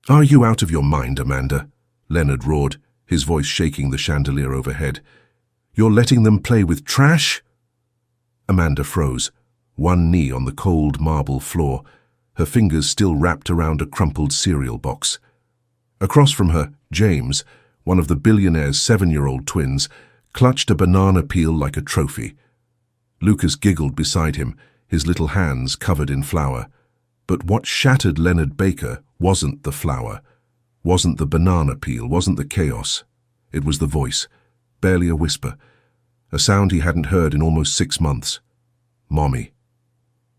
"Are you out of your mind, Amanda?" Leonard roared, his voice shaking the chandelier overhead. "You're letting them play with trash?" Amanda froze, one knee on the cold marble floor, her fingers still wrapped around a crumpled cereal box. Across from her, James, one of the Billionaire's 7-year-old twins, clutched a banana peel like a trophy. Lucas giggled beside him, his little hands covered in flour. But what shattered Leonard Baker wasn't the flour, wasn't the banana peel, wasn't the chaos. It was the voice, barely a whisper, a sound he hadn't heard in almost 6 months. "Mommy."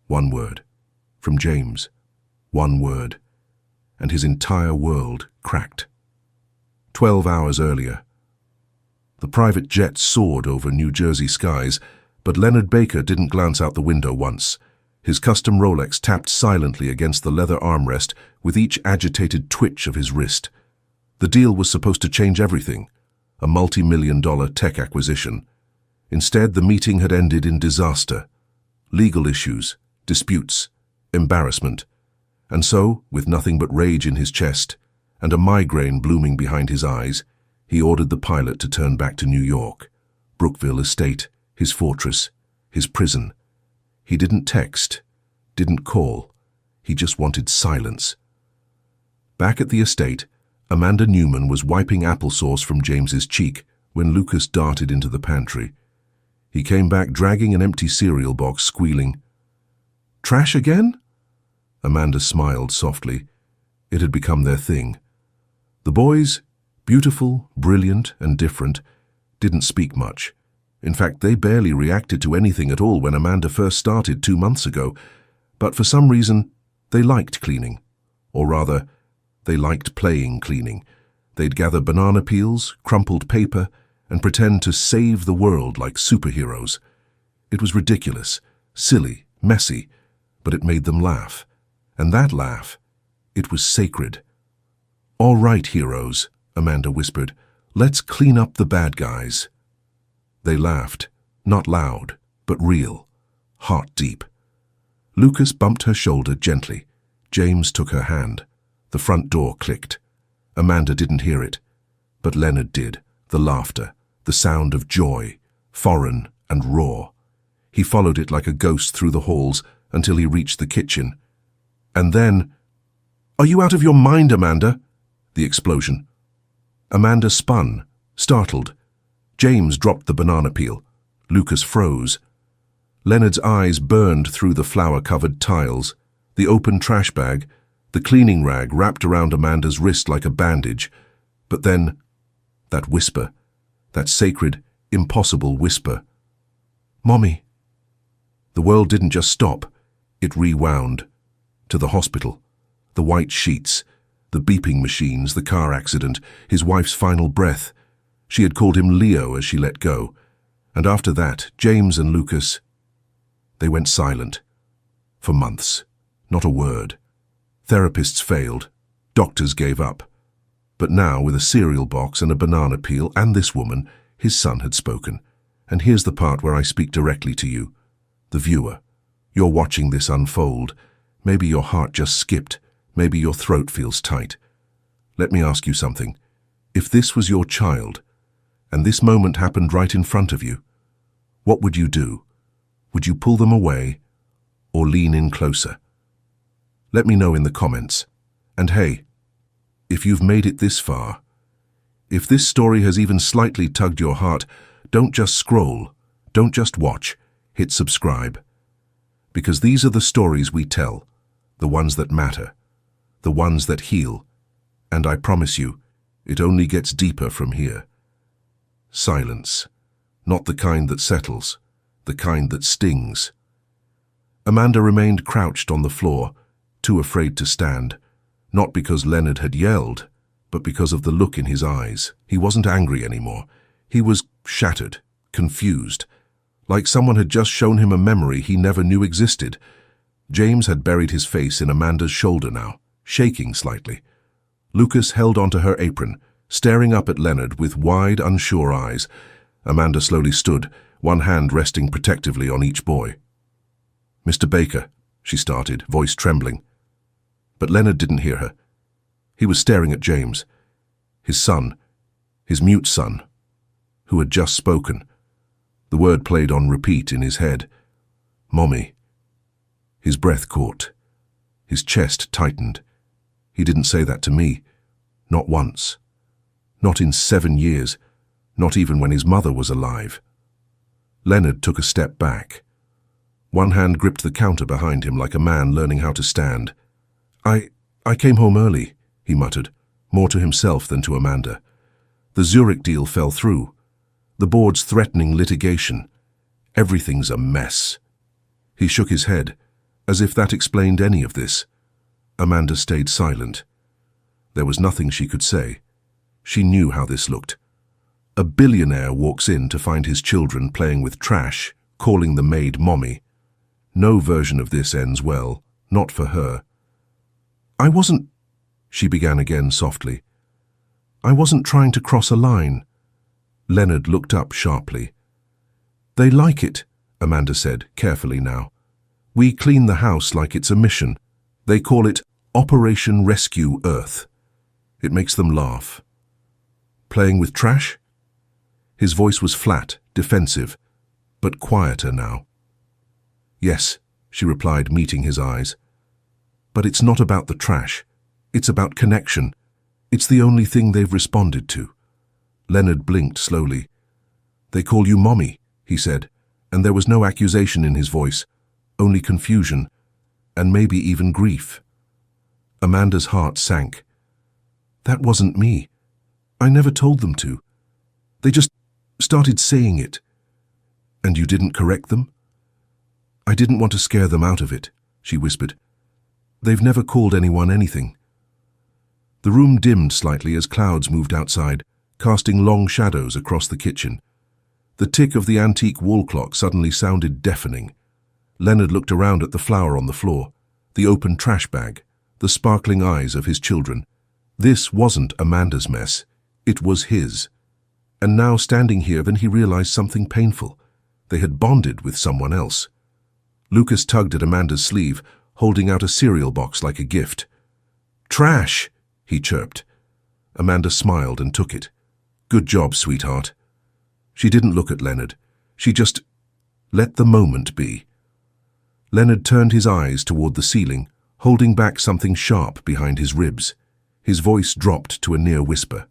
One word. From James. One word. And his entire world cracked. 12 hours earlier. The private jet soared over New Jersey skies, but Leonard Baker didn't glance out the window once. His custom Rolex tapped silently against the leather armrest with each agitated twitch of his wrist. The deal was supposed to change everything, a multi-million-dollar tech acquisition. Instead, the meeting had ended in disaster. Legal issues, disputes, embarrassment. And so, with nothing but rage in his chest and a migraine blooming behind his eyes, he ordered the pilot to turn back to New York, Brookville Estate, his fortress, his prison. He didn't text, didn't call. He just wanted silence. Back at the estate, Amanda Newman was wiping applesauce from James's cheek when Lucas darted into the pantry. He came back dragging an empty cereal box, squealing, "Trash again?" Amanda smiled softly. It had become their thing. The boys, beautiful, brilliant, and different, didn't speak much. In fact, they barely reacted to anything at all when Amanda first started 2 months ago. But for some reason, they liked cleaning. Or rather, they liked playing cleaning. They'd gather banana peels, crumpled paper, and pretend to save the world like superheroes. It was ridiculous, silly, messy, but it made them laugh. And that laugh, it was sacred. "All right, heroes," Amanda whispered. "Let's clean up the bad guys." They laughed, not loud, but real, heart deep. Lucas bumped her shoulder gently. James took her hand. The front door clicked. Amanda didn't hear it, but Leonard did, the laughter, the sound of joy, foreign and raw. He followed it like a ghost through the halls until he reached the kitchen. And then, "Are you out of your mind, Amanda?" The explosion. Amanda spun, startled. James dropped the banana peel. Lucas froze. Leonard's eyes burned through the flour-covered tiles, the open trash bag, the cleaning rag wrapped around Amanda's wrist like a bandage. But then, that whisper, that sacred, impossible whisper. "Mommy." The world didn't just stop, it rewound. To the hospital, the white sheets, the beeping machines, the car accident, his wife's final breath. She had called him Leo as she let go. And after that, James and Lucas, they went silent. For months. Not a word. Therapists failed. Doctors gave up. But now, with a cereal box and a banana peel and this woman, his son had spoken. And here's the part where I speak directly to you, the viewer. You're watching this unfold. Maybe your heart just skipped. Maybe your throat feels tight. Let me ask you something. If this was your child, and this moment happened right in front of you, what would you do? Would you pull them away or lean in closer? Let me know in the comments. And hey, if you've made it this far, if this story has even slightly tugged your heart, don't just scroll, don't just watch, hit subscribe. Because these are the stories we tell, the ones that matter, the ones that heal, and I promise you, it only gets deeper from here. Silence. Not the kind that settles, the kind that stings. Amanda remained crouched on the floor, too afraid to stand, not because Leonard had yelled, but because of the look in his eyes. He wasn't angry anymore. He was shattered, confused, like someone had just shown him a memory he never knew existed. James had buried his face in Amanda's shoulder now, shaking slightly. Lucas held onto her apron, staring up at Leonard with wide, unsure eyes. Amanda slowly stood, one hand resting protectively on each boy. "Mr. Baker," she started, voice trembling. But Leonard didn't hear her. He was staring at James, his son, his mute son, who had just spoken. The word played on repeat in his head. Mommy. His breath caught. His chest tightened. He didn't say that to me. Not once. Not in 7 years. Not even when his mother was alive. Leonard took a step back. One hand gripped the counter behind him like a man learning how to stand. I came home early, he muttered, more to himself than to Amanda. The Zurich deal fell through. The board's threatening litigation. Everything's a mess. He shook his head, as if that explained any of this. Amanda stayed silent. There was nothing she could say. She knew how this looked. A billionaire walks in to find his children playing with trash, calling the maid mommy. No version of this ends well, not for her. I wasn't, she began again softly. I wasn't trying to cross a line. Leonard looked up sharply. They like it, Amanda said, carefully now. We clean the house like it's a mission. They call it Operation Rescue Earth. It makes them laugh. Playing with trash? His voice was flat, defensive, but quieter now. Yes, she replied, meeting his eyes. But it's not about the trash. It's about connection. It's the only thing they've responded to. Leonard blinked slowly. They call you mommy, he said, and there was no accusation in his voice, only confusion, and maybe even grief. Amanda's heart sank. That wasn't me. I never told them to. They just started saying it. And you didn't correct them? I didn't want to scare them out of it, she whispered. They've never called anyone anything. The room dimmed slightly as clouds moved outside, casting long shadows across the kitchen. The tick of the antique wall clock suddenly sounded deafening. Leonard looked around at the flour on the floor, the open trash bag, the sparkling eyes of his children. This wasn't Amanda's mess. It was his. And now, standing here, then he realized something painful. They had bonded with someone else. Lucas tugged at Amanda's sleeve, holding out a cereal box like a gift. Trash, he chirped. Amanda smiled and took it. Good job, sweetheart. She didn't look at Leonard. She just let the moment be. Leonard turned his eyes toward the ceiling, holding back something sharp behind his ribs. His voice dropped to a near whisper.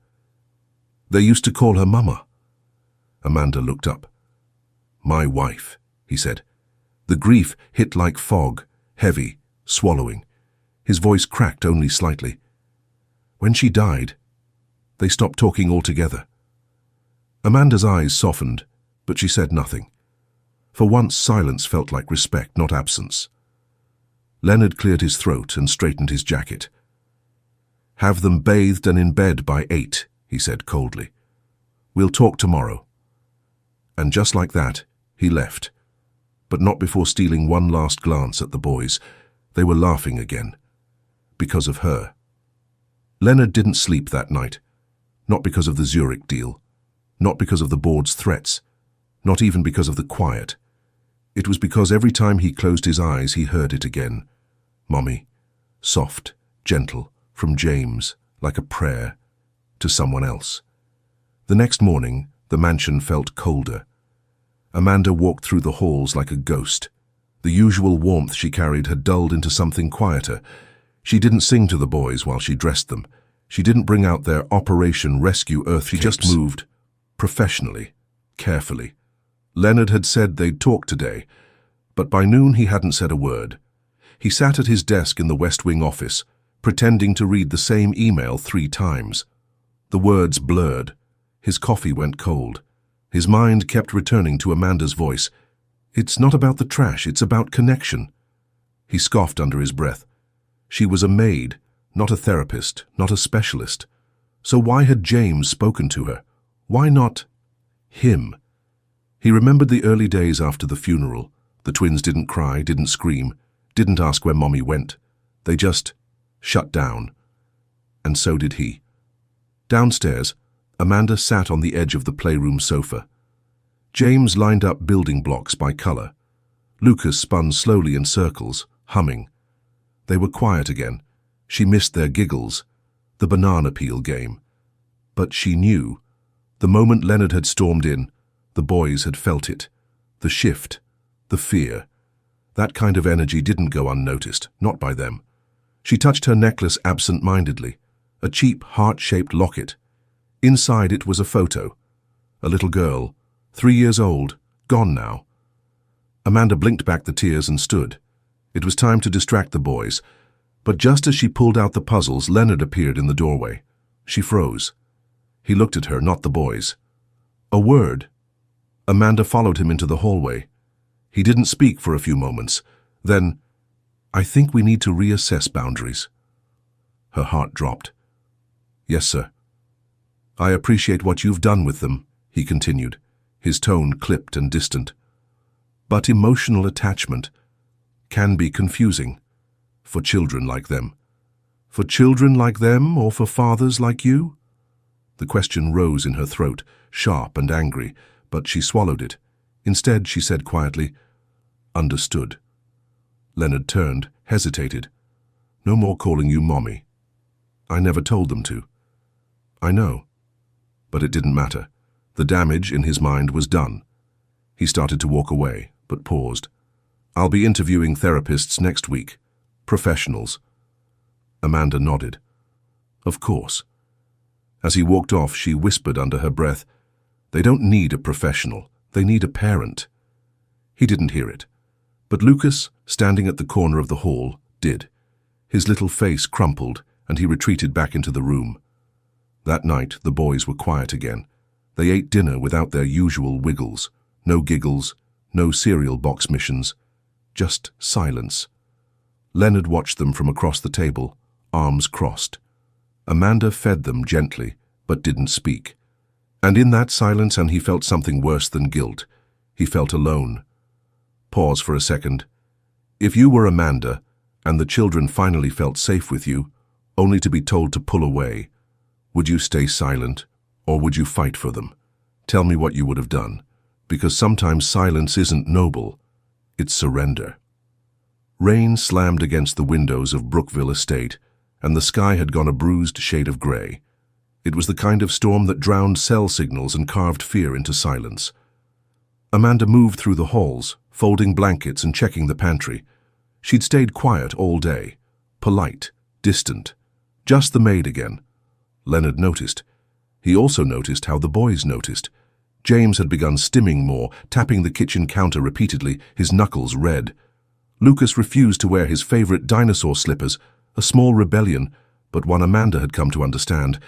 They used to call her Mama. Amanda looked up. My wife, he said. The grief hit like fog, heavy, swallowing. His voice cracked only slightly. When she died, they stopped talking altogether. Amanda's eyes softened, but she said nothing. For once, silence felt like respect, not absence. Leonard cleared his throat and straightened his jacket. Have them bathed and in bed by 8, he said coldly. We'll talk tomorrow. And just like that, he left, but not before stealing one last glance at the boys. They were laughing again. Because of her. Leonard didn't sleep that night. Not because of the Zurich deal. Not because of the board's threats. Not even because of the quiet. It was because every time he closed his eyes, he heard it again. Mommy. Soft, gentle, from James, like a prayer, to someone else. The next morning, the mansion felt colder. Amanda walked through the halls like a ghost. The usual warmth she carried had dulled into something quieter. She didn't sing to the boys while she dressed them. She didn't bring out their Operation Rescue Earth. She just moved, professionally, carefully. Leonard had said they'd talk today, but by noon he hadn't said a word. He sat at his desk in the West Wing office, pretending to read the same email 3 times. The words blurred. His coffee went cold. His mind kept returning to Amanda's voice. It's not about the trash, it's about connection. He scoffed under his breath. She was a maid, not a therapist, not a specialist. So why had James spoken to her? Why not him? He remembered the early days after the funeral. The twins didn't cry, didn't scream, didn't ask where Mommy went. They just shut down. And so did he. Downstairs, Amanda sat on the edge of the playroom sofa. James lined up building blocks by color. Lucas spun slowly in circles, humming. They were quiet again. She missed their giggles. the banana peel game. But she knew. The moment Leonard had stormed in, the boys had felt it. The shift, the fear. That kind of energy didn't go unnoticed, not by them. She touched her necklace absent-mindedly, a cheap, heart-shaped locket. Inside it was a photo. A little girl, 3 years old, gone now. Amanda blinked back the tears and stood. It was time to distract the boys. But just as she pulled out the puzzles, Leonard appeared in the doorway. She froze. He looked at her, not the boys. A word. Amanda followed him into the hallway. He didn't speak for a few moments. Then, "I think we need to reassess boundaries." Her heart dropped. "Yes, sir." "I appreciate what you've done with them," he continued, his tone clipped and distant. "But emotional attachment can be confusing for children like them." "For children like them or for fathers like you?" The question rose in her throat, sharp and angry, but she swallowed it. Instead, she said quietly, "Understood." Leonard turned, hesitated. "No more calling you Mommy. I never told them to." "I know." But it didn't matter. The damage in his mind was done. He started to walk away, but paused. "I'll be interviewing therapists next week. Professionals." Amanda nodded. "Of course." As he walked off, she whispered under her breath, "They don't need a professional. They need a parent." He didn't hear it. But Lucas, standing at the corner of the hall, did. His little face crumpled, and he retreated back into the room. That night, the boys were quiet again. They ate dinner without their usual wiggles. No giggles, no cereal box missions. Just silence. Leonard watched them from across the table, arms crossed. Amanda fed them gently, but didn't speak. And in that silence, and he felt something worse than guilt. He felt alone. Pause for a second. If you were Amanda, and the children finally felt safe with you, only to be told to pull away, would you stay silent, or would you fight for them? Tell me what you would have done, because sometimes silence isn't noble, it's surrender. Rain slammed against the windows of Brookville Estate, and the sky had gone a bruised shade of grey. It was the kind of storm that drowned cell signals and carved fear into silence. Amanda moved through the halls, folding blankets and checking the pantry. She'd stayed quiet all day, polite, distant, just the maid again. Leonard noticed. He also noticed how the boys noticed. James had begun stimming more, tapping the kitchen counter repeatedly, his knuckles red. Lucas refused to wear his favorite dinosaur slippers, a small rebellion, but one Amanda had come to understand.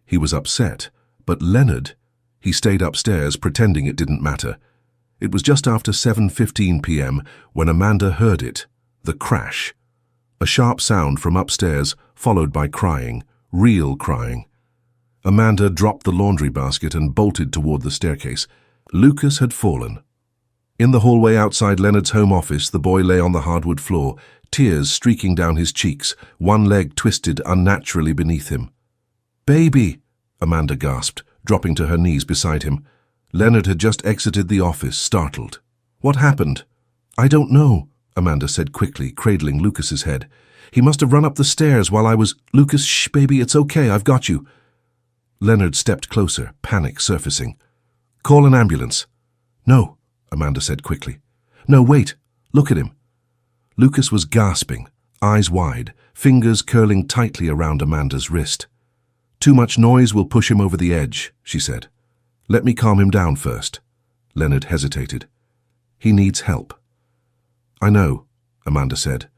He was upset, but Leonard, he stayed upstairs pretending it didn't matter. It was just after 7:15 p.m. when Amanda heard it, the crash. A sharp sound from upstairs, followed by crying, real crying. Amanda dropped the laundry basket and bolted toward the staircase. Lucas had fallen. In the hallway outside Leonard's home office, the boy lay on the hardwood floor, tears streaking down his cheeks, one leg twisted unnaturally beneath him. "Baby!" Amanda gasped, dropping to her knees beside him. Leonard had just exited the office, startled. "What happened?" "I don't know," Amanda said quickly, cradling Lucas's head. "He must have run up the stairs while I was—" "Lucas, shh, baby, it's okay, I've got you." Leonard stepped closer, panic surfacing. "Call an ambulance." "No," Amanda said quickly. "No, wait. Look at him." Lucas was gasping, eyes wide, fingers curling tightly around Amanda's wrist. "Too much noise will push him over the edge," she said. "Let me calm him down first." Leonard hesitated. "He needs help." "I know," Amanda said,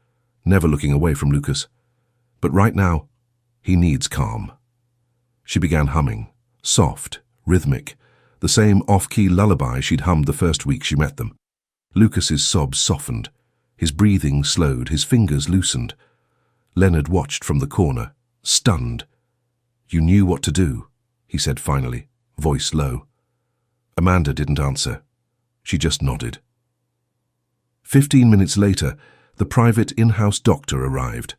never looking away from Lucas. "But right now, he needs calm." She began humming, soft, rhythmic, the same off-key lullaby she'd hummed the first week she met them. Lucas's sobs softened, his breathing slowed, his fingers loosened. Leonard watched from the corner, stunned. "You knew what to do," he said finally, voice low. Amanda didn't answer. She just nodded. 15 minutes later, the private in-house doctor arrived.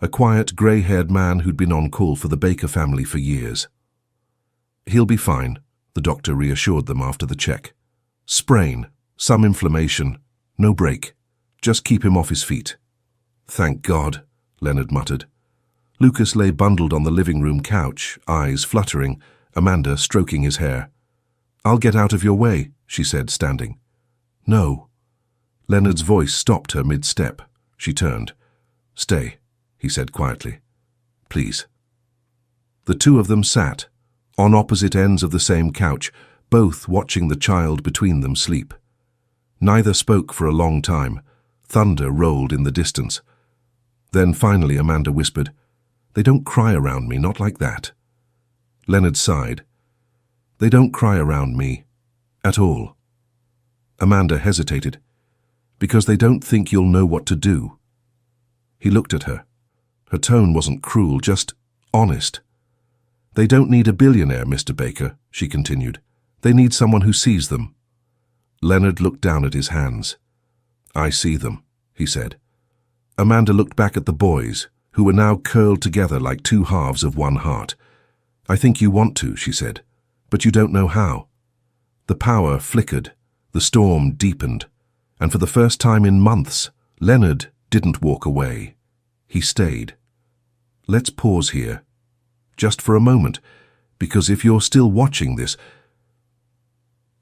A quiet, grey-haired man who'd been on call for the Baker family for years. "He'll be fine," the doctor reassured them after the check. "Sprain, some inflammation, no break. Just keep him off his feet." "Thank God," Leonard muttered. Lucas lay bundled on the living room couch, eyes fluttering, Amanda stroking his hair. "I'll get out of your way," she said, standing. "No." Leonard's voice stopped her mid-step. She turned. "Stay," he said quietly. "Please." The two of them sat, on opposite ends of the same couch, both watching the child between them sleep. Neither spoke for a long time. Thunder rolled in the distance. Then finally Amanda whispered, "They don't cry around me, not like that." Leonard sighed. "They don't cry around me. At all." Amanda hesitated. "Because they don't think you'll know what to do." He looked at her. Her tone wasn't cruel, just honest. "They don't need a billionaire, Mr. Baker," she continued. "They need someone who sees them." Leonard looked down at his hands. "I see them," he said. Amanda looked back at the boys, who were now curled together like two halves of one heart. "I think you want to," she said, "but you don't know how." The power flickered, the storm deepened, and for the first time in months, Leonard didn't walk away. He stayed. "Let's pause here, just for a moment, because if you're still watching this,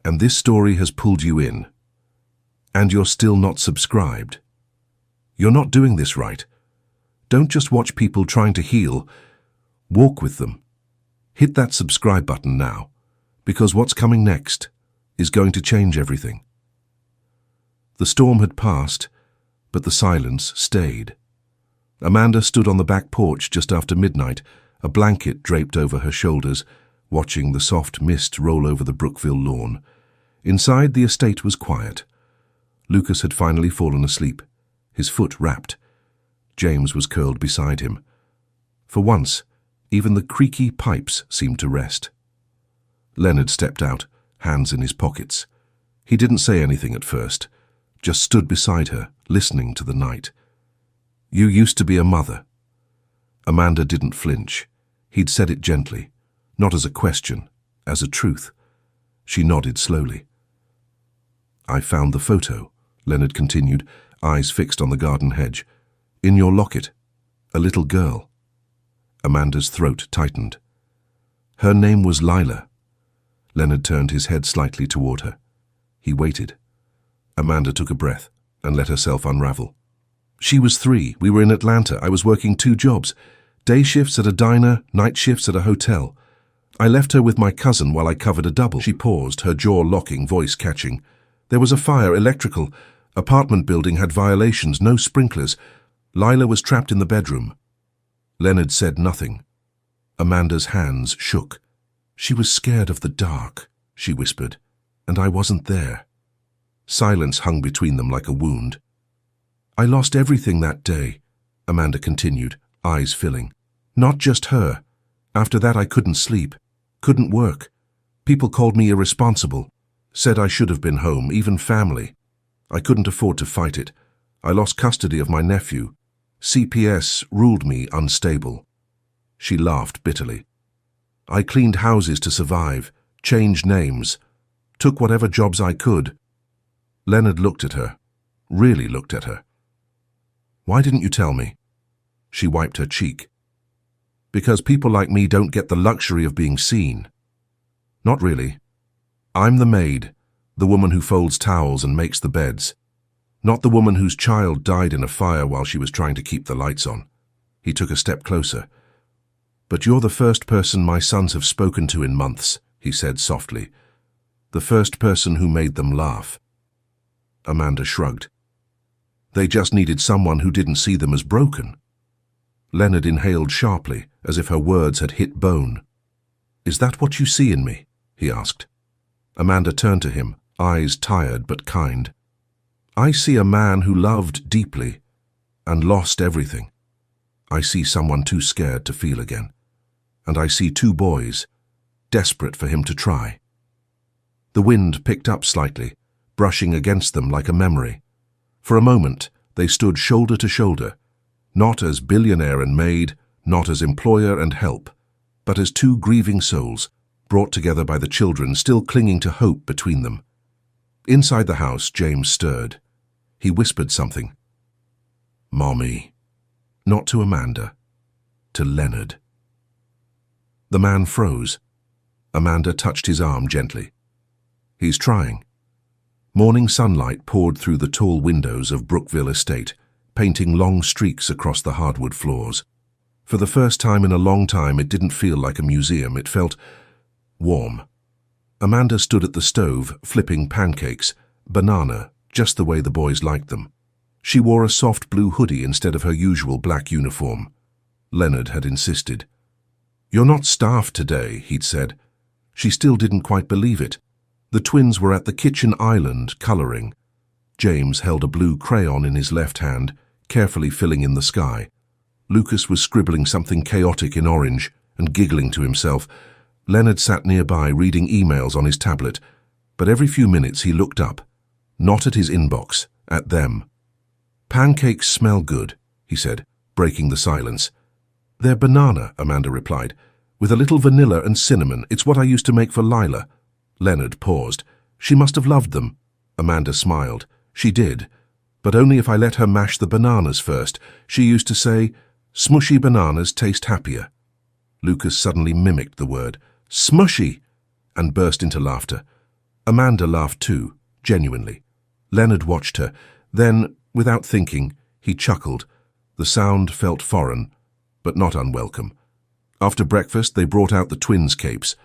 and this story has pulled you in, and you're still not subscribed, you're not doing this right. Don't just watch people trying to heal. Walk with them. Hit that subscribe button now, because what's coming next is going to change everything." The storm had passed, but the silence stayed. Amanda stood on the back porch just after midnight, a blanket draped over her shoulders, watching the soft mist roll over the Brookville lawn. Inside, the estate was quiet. Lucas had finally fallen asleep, his foot wrapped. James was curled beside him. For once, even the creaky pipes seemed to rest. Leonard stepped out, hands in his pockets. He didn't say anything at first, just stood beside her, listening to the night. "You used to be a mother." Amanda didn't flinch. He'd said it gently, not as a question, as a truth. She nodded slowly. "I found the photo," Leonard continued, eyes fixed on the garden hedge. "In your locket. A little girl." Amanda's throat tightened. "Her name was Lila." Leonard turned his head slightly toward her. He waited. Amanda took a breath and let herself unravel. "She was 3. We were in Atlanta. I was working 2 jobs. Day shifts at a diner, night shifts at a hotel. I left her with my cousin while I covered a double." She paused, her jaw locking, voice catching. "There was a fire, electrical. Apartment building had violations, no sprinklers. Lila was trapped in the bedroom." Leonard said nothing. Amanda's hands shook. "She was scared of the dark," she whispered, "and I wasn't there." Silence hung between them like a wound. "I lost everything that day," Amanda continued, eyes filling. "Not just her. After that I couldn't sleep, couldn't work. People called me irresponsible, said I should have been home, even family. I couldn't afford to fight it. I lost custody of my nephew. CPS ruled me unstable." She laughed bitterly. "I cleaned houses to survive, changed names, took whatever jobs I could." Leonard looked at her, really looked at her. "Why didn't you tell me?" She wiped her cheek. "Because people like me don't get the luxury of being seen." "Not really. I'm the maid, the woman who folds towels and makes the beds. Not the woman whose child died in a fire while she was trying to keep the lights on." He took a step closer. "But you're the first person my sons have spoken to in months," he said softly. "The first person who made them laugh." Amanda shrugged. "They just needed someone who didn't see them as broken." Leonard inhaled sharply, as if her words had hit bone. "Is that what you see in me?" he asked. Amanda turned to him, eyes tired but kind. "I see a man who loved deeply and lost everything. I see someone too scared to feel again. And I see 2 boys, desperate for him to try." The wind picked up slightly, brushing against them like a memory. For a moment, they stood shoulder to shoulder, not as billionaire and maid, not as employer and help, but as 2 grieving souls, brought together by the children still clinging to hope between them. Inside the house, James stirred. He whispered something. "Mommy." Not to Amanda. to Leonard. The man froze. Amanda touched his arm gently. He's trying. Morning sunlight poured through the tall windows of Brookville Estate, painting long streaks across the hardwood floors. For the first time in a long time, it didn't feel like a museum. It felt warm. Amanda stood at the stove, flipping pancakes, banana, just the way the boys liked them. She wore a soft blue hoodie instead of her usual black uniform. Leonard had insisted. "You're not staffed today," he'd said. She still didn't quite believe it. The twins were at the kitchen island, coloring. James held a blue crayon in his left hand, carefully filling in the sky. Lucas was scribbling something chaotic in orange and giggling to himself. Leonard sat nearby reading emails on his tablet, but every few minutes he looked up, not at his inbox, at them. "Pancakes smell good," he said, breaking the silence. "They're banana," Amanda replied, "with a little vanilla and cinnamon. It's what I used to make for Lila." Leonard paused. "She must have loved them." Amanda smiled. "She did, but only if I let her mash the bananas first. She used to say, 'Smushy bananas taste happier.'" Lucas suddenly mimicked the word, "Smushy," and burst into laughter. Amanda laughed too, genuinely. Leonard watched her. Then, without thinking, he chuckled. The sound felt foreign, but not unwelcome. After breakfast, they brought out the twins' capes,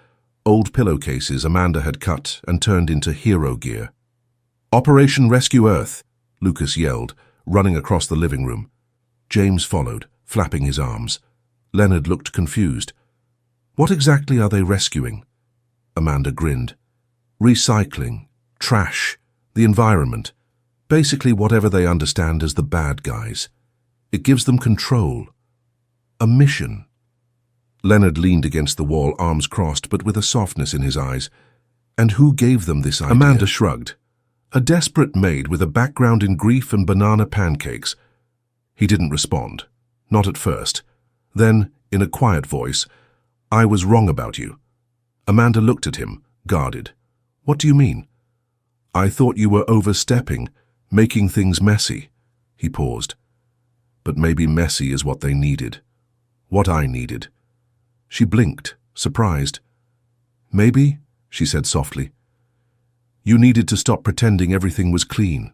old pillowcases Amanda had cut and turned into hero gear. "Operation Rescue Earth," Lucas yelled, running across the living room. James followed, flapping his arms. Leonard looked confused. "What exactly are they rescuing?" Amanda grinned. "Recycling, trash, the environment. Basically whatever they understand as the bad guys. It gives them control. A mission." Leonard leaned against the wall, arms crossed, but with a softness in his eyes. "And who gave them this idea?" Amanda shrugged. "A desperate maid with a background in grief and banana pancakes." He didn't respond. Not at first. Then, in a quiet voice, "I was wrong about you." Amanda looked at him, guarded. "What do you mean?" "I thought you were overstepping, making things messy." He paused. "But maybe messy is what they needed. What I needed." She blinked, surprised. "Maybe," she said softly, "you needed to stop pretending everything was clean."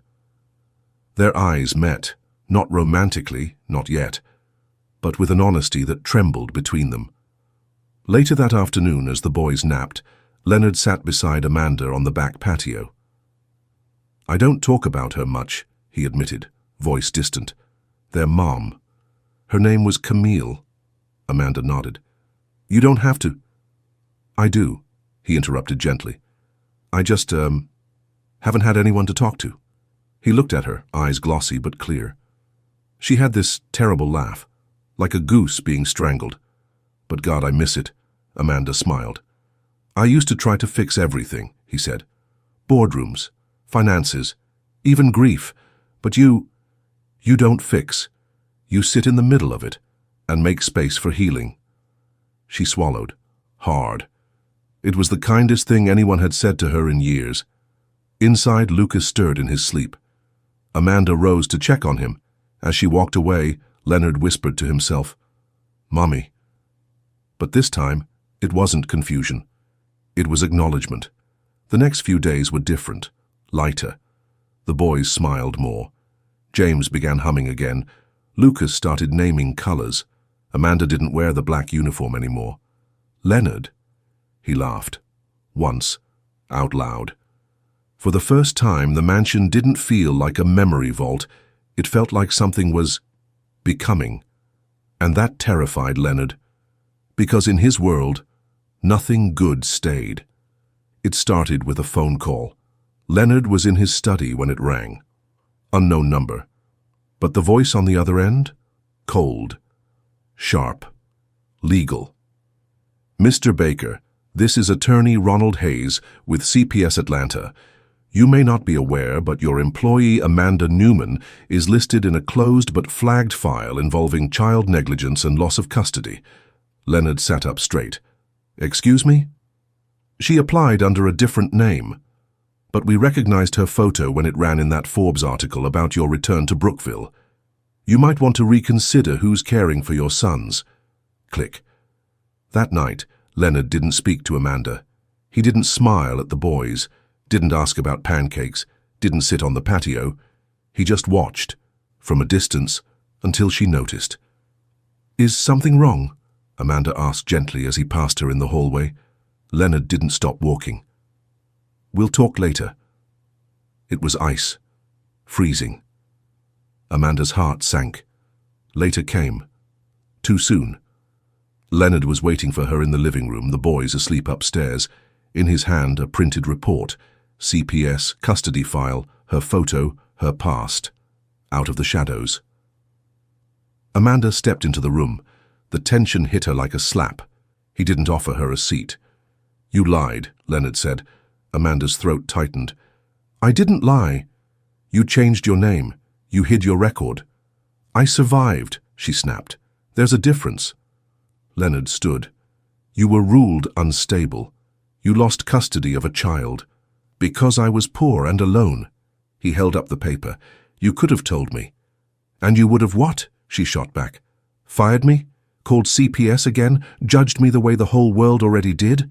Their eyes met, not romantically, not yet, but with an honesty that trembled between them. Later that afternoon, as the boys napped, Leonard sat beside Amanda on the back patio. "I don't talk about her much," he admitted, voice distant. "Their mom. Her name was Camille." Amanda nodded. "You don't have to." "I do," he interrupted gently. "I just, haven't had anyone to talk to." He looked at her, eyes glossy but clear. She had this terrible laugh, like a goose being strangled. "But God, I miss it," Amanda smiled. "I used to try to fix everything," he said. "Boardrooms, finances, even grief. But you don't fix. You sit in the middle of it and make space for healing." She swallowed, hard. It was the kindest thing anyone had said to her in years. Inside, Lucas stirred in his sleep. Amanda rose to check on him. As she walked away, Leonard whispered to himself, "Mommy." But this time, it wasn't confusion. It was acknowledgement. The next few days were different, lighter. The boys smiled more. James began humming again. Lucas started naming colors. Amanda didn't wear the black uniform anymore. "Leonard," he laughed. Once, out loud. For the first time, the mansion didn't feel like a memory vault. It felt like something was becoming. And that terrified Leonard. Because in his world, nothing good stayed. It started with a phone call. Leonard was in his study when it rang. Unknown number. But the voice on the other end? Cold. Sharp. Legal. "Mr. Baker, this is Attorney Ronald Hayes with CPS Atlanta. You may not be aware, but your employee Amanda Newman is listed in a closed but flagged file involving child negligence and loss of custody." Leonard sat up straight. "Excuse me?" "She applied under a different name, but we recognized her photo when it ran in that Forbes article about your return to Brookville. You might want to reconsider who's caring for your sons. Click. That night, Leonard didn't speak to Amanda. He didn't smile at the boys, didn't ask about pancakes, didn't sit on the patio. He just watched, from a distance, until she noticed. "Is something wrong?" Amanda asked gently as he passed her in the hallway. Leonard didn't stop walking. "We'll talk later." It was ice. Freezing. Amanda's heart sank. Later came. Too soon. Leonard was waiting for her in the living room, the boys asleep upstairs. In his hand, a printed report. CPS, custody file, her photo, her past. Out of the shadows. Amanda stepped into the room. The tension hit her like a slap. He didn't offer her a seat. "You lied," Leonard said. Amanda's throat tightened. "I didn't lie. You changed your name. You hid your record." "I survived," she snapped. "There's a difference." Leonard stood. "You were ruled unstable. You lost custody of a child. Because I was poor and alone." He held up the paper. "You could have told me." "And you would have what?" she shot back. "Fired me? Called CPS again? Judged me the way the whole world already did?"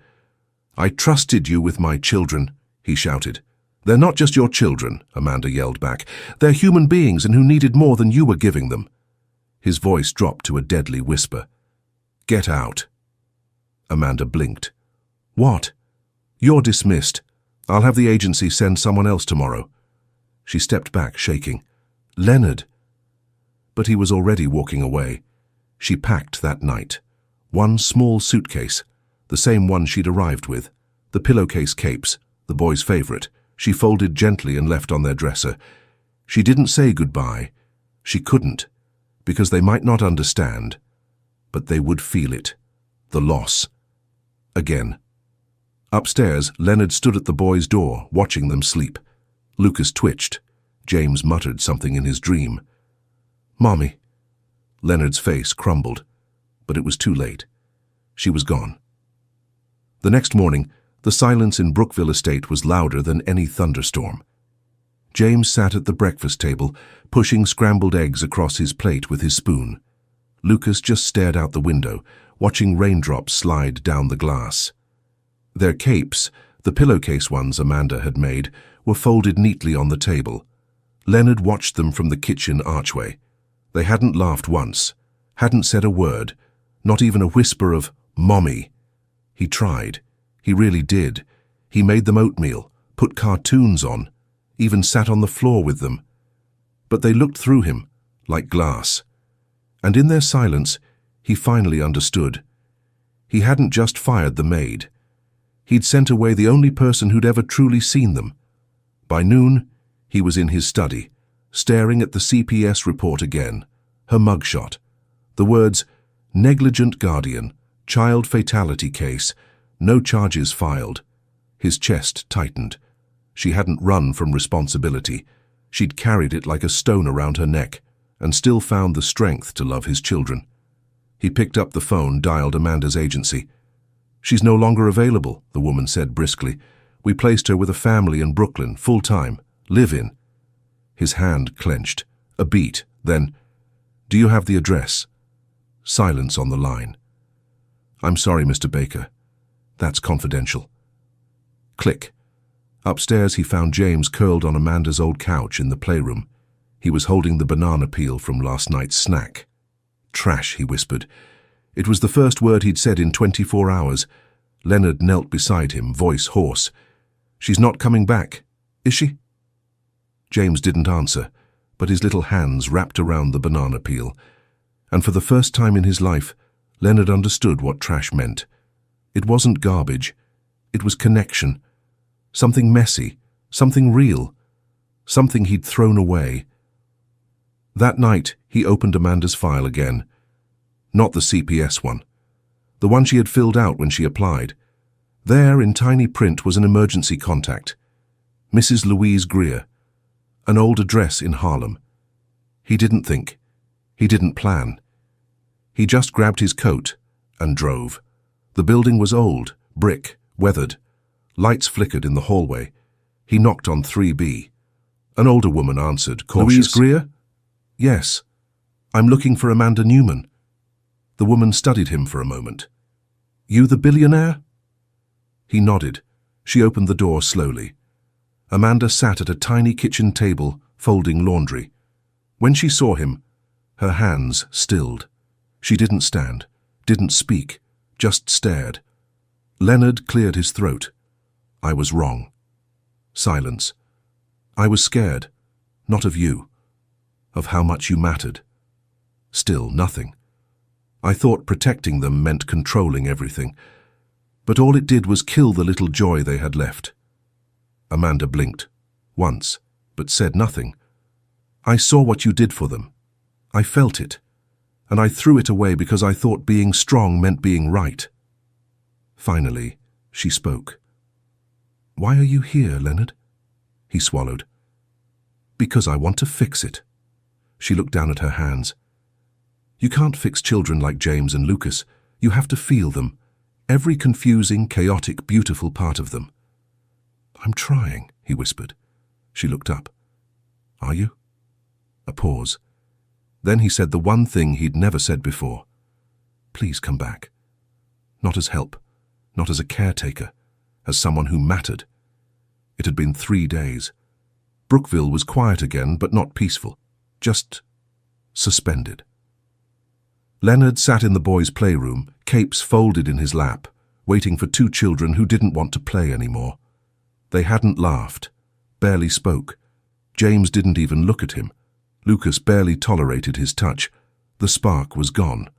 "I trusted you with my children," he shouted. "They're not just your children," Amanda yelled back. "They're human beings and who needed more than you were giving them." His voice dropped to a deadly whisper. "Get out." Amanda blinked. "What?" "You're dismissed. I'll have the agency send someone else tomorrow." She stepped back, shaking. "Leonard." But he was already walking away. She packed that night. One small suitcase, the same one she'd arrived with. The pillowcase capes, the boy's favorite, she folded gently and left on their dresser. She didn't say goodbye. She couldn't, because they might not understand. But they would feel it. The loss. Again. Upstairs, Leonard stood at the boys' door, watching them sleep. Lucas twitched. James muttered something in his dream. "Mommy." Leonard's face crumbled, but it was too late. She was gone. The next morning, the silence in Brookville Estate was louder than any thunderstorm. James sat at the breakfast table, pushing scrambled eggs across his plate with his spoon. Lucas just stared out the window, watching raindrops slide down the glass. Their capes, the pillowcase ones Amanda had made, were folded neatly on the table. Leonard watched them from the kitchen archway. They hadn't laughed once, hadn't said a word, not even a whisper of "Mommy." He tried. He really did. He made them oatmeal, put cartoons on, even sat on the floor with them. But they looked through him, like glass. And in their silence, he finally understood. He hadn't just fired the maid. He'd sent away the only person who'd ever truly seen them. By noon, he was in his study, staring at the CPS report again, her mugshot. The words, "Negligent guardian, child fatality case, no charges filed." His chest tightened. She hadn't run from responsibility. She'd carried it like a stone around her neck, and still found the strength to love his children. He picked up the phone, dialed Amanda's agency. "She's no longer available," the woman said briskly. "We placed her with a family in Brooklyn, full-time, live-in." His hand clenched. A beat, then, "Do you have the address?" Silence on the line. "I'm sorry, Mr. Baker. That's confidential." Click. Upstairs he found James curled on Amanda's old couch in the playroom. He was holding the banana peel from last night's snack. "Trash," he whispered. It was the first word he'd said in 24 hours. Leonard knelt beside him, voice hoarse. "She's not coming back, is she?" James didn't answer, but his little hands wrapped around the banana peel. And for the first time in his life, Leonard understood what trash meant. It wasn't garbage. It was connection. Something messy, something real, something he'd thrown away. That night, he opened Amanda's file again. Not the CPS one. The one she had filled out when she applied. There, in tiny print, was an emergency contact. Mrs. Louise Greer. An old address in Harlem. He didn't think. He didn't plan. He just grabbed his coat and drove. The building was old, brick, weathered. Lights flickered in the hallway. He knocked on 3B. An older woman answered, cautious. "Louise Greer?" "Yes. I'm looking for Amanda Newman." The woman studied him for a moment. "You the billionaire?" He nodded. She opened the door slowly. Amanda sat at a tiny kitchen table, folding laundry. When she saw him, her hands stilled. She didn't stand, didn't speak, just stared. Leonard cleared his throat. "I was wrong." Silence. "I was scared, not of you, of how much you mattered." Still nothing. "I thought protecting them meant controlling everything, but all it did was kill the little joy they had left." Amanda blinked, once, but said nothing. "I saw what you did for them. I felt it, and I threw it away because I thought being strong meant being right." Finally, she spoke. "Why are you here, Leonard?" He swallowed. "Because I want to fix it." She looked down at her hands. "You can't fix children like James and Lucas. You have to feel them, every confusing, chaotic, beautiful part of them." "I'm trying," he whispered. She looked up. "Are you?" A pause. Then he said the one thing he'd never said before. "Please come back. Not as help, not as a caretaker, as someone who mattered." It had been 3 days. Brookville was quiet again, but not peaceful. Just suspended. Leonard sat in the boys' playroom, capes folded in his lap, waiting for 2 children who didn't want to play anymore. They hadn't laughed, barely spoke. James didn't even look at him. Lucas barely tolerated his touch. The spark was gone.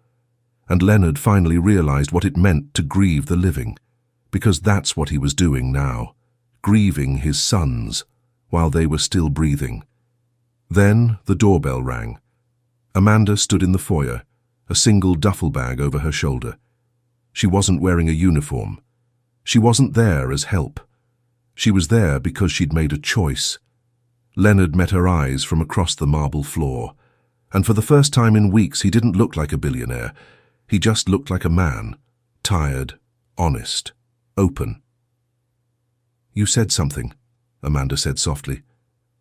And Leonard finally realized what it meant to grieve the living, because that's what he was doing now, grieving his sons while they were still breathing. Then the doorbell rang. Amanda stood in the foyer, a single duffel bag over her shoulder. She wasn't wearing a uniform. She wasn't there as help. She was there because she'd made a choice. Leonard met her eyes from across the marble floor, and for the first time in weeks he didn't look like a billionaire. He just looked like a man, tired, honest, open. "You said something," Amanda said softly,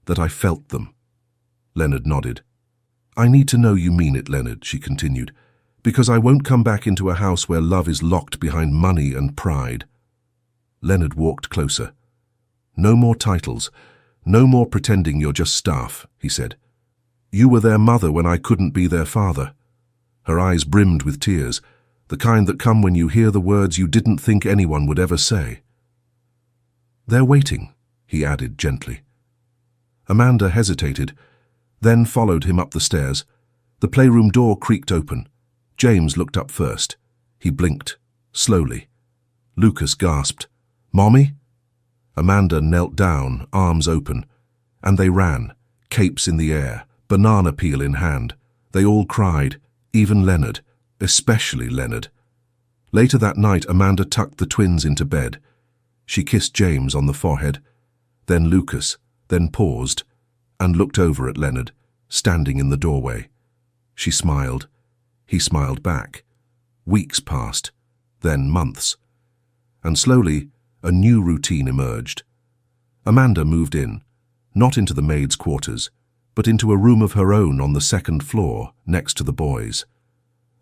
"that I felt them." Leonard nodded. "I need to know you mean it, Leonard," she continued, "because I won't come back into a house where love is locked behind money and pride." Leonard walked closer. "No more titles. No more pretending you're just staff," he said. "You were their mother when I couldn't be their father." Her eyes brimmed with tears, the kind that come when you hear the words you didn't think anyone would ever say. "They're waiting," he added gently. Amanda hesitated, then followed him up the stairs. The playroom door creaked open. James looked up first. He blinked, slowly. Lucas gasped, "Mommy?" Amanda knelt down, arms open, and they ran, capes in the air, banana peel in hand. They all cried, even Leonard, especially Leonard. Later that night, Amanda tucked the twins into bed. She kissed James on the forehead, then Lucas, then paused, and looked over at Leonard, standing in the doorway. She smiled. He smiled back. Weeks passed, then months. And slowly, a new routine emerged. Amanda moved in, not into the maid's quarters, but into a room of her own on the 2nd floor, next to the boys.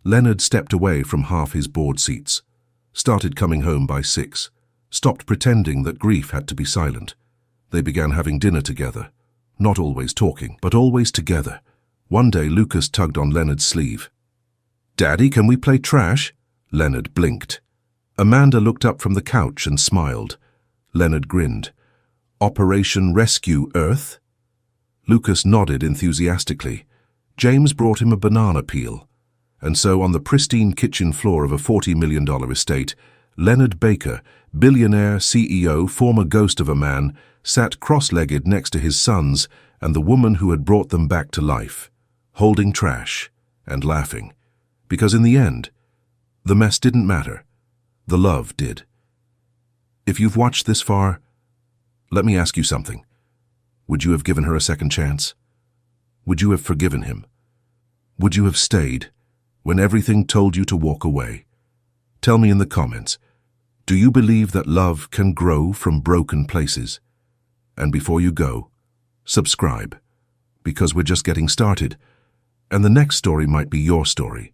Leonard stepped away from half his board seats, started coming home by 6, stopped pretending that grief had to be silent. They began having dinner together, not always talking, but always together. One day Lucas tugged on Leonard's sleeve. "Daddy, can we play trash?" Leonard blinked. Amanda looked up from the couch and smiled. Leonard grinned. "Operation Rescue Earth?" Lucas nodded enthusiastically. James brought him a banana peel. And so on the pristine kitchen floor of a $40 million estate, Leonard Baker, billionaire, CEO, former ghost of a man, sat cross-legged next to his sons and the woman who had brought them back to life, holding trash and laughing. Because in the end, the mess didn't matter. The love did. If you've watched this far, let me ask you something. Would you have given her a second chance? Would you have forgiven him? Would you have stayed when everything told you to walk away? Tell me in the comments. Do you believe that love can grow from broken places? And before you go, subscribe, because we're just getting started, and the next story might be your story.